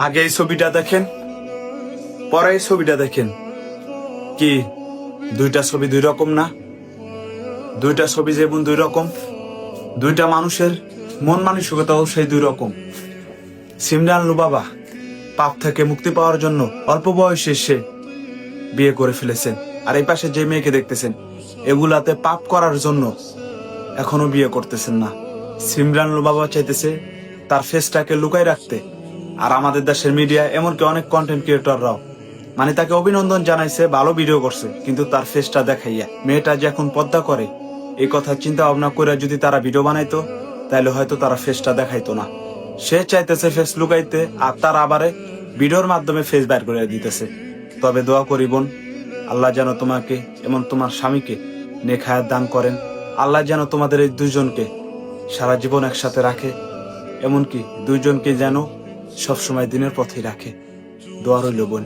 আগে এই ছবিটা দেখেন, পরে এই ছবিটা দেখেন। কি দুইটা ছবি দুই রকম না? দুইটা ছবি যেমন দুই রকম, দুইটা মানুষের মন মানসিকতাও সেই দুই রকম। সিমরান লুবাবা পাপ থেকে মুক্তি পাওয়ার জন্য অল্প বয়সে সে বিয়ে করে ফেলেছেন, আর এই পাশে যে মেয়েকে দেখতেছেন এগুলাতে পাপ করার জন্য এখনো বিয়ে করতেছেন না। সিমরান লুবাবা চাইতেছে তার ফেসটাকে লুকাই রাখতে, আর আমাদের দেশের মিডিয়া এমনকি অনেক কন্টেন্ট ক্রিয়েটররাও মানে তাকে অভিনন্দন জানাইছে, ভালো ভিডিও করছে, কিন্তু তার ফেসটা দেখাইয়া। মেয়েটা যে এখন পর্দা করে এই কথা চিন্তা ভাবনা করে যদি তারা ভিডিও বানাইতো তাহলে হয়তো তারা ফেসটা দেখাইতো না। সে চাইতেছে ফেস লুকাইতে, আর তার আবারে ভিডিওর মাধ্যমে ফেস বের করে দিতেছে। তবে দোয়া করি বোন, আল্লাহ যেন তোমাকে এবং তোমার স্বামীকে নেক হায়াত দান করেন। আল্লাহ যেন তোমাদের এই দুইজনকে সারা জীবন একসাথে রাখে, এমনকি দুইজনকে যেন সবসময় দিনের পথেই রাখে। দোয়া রইল বোন।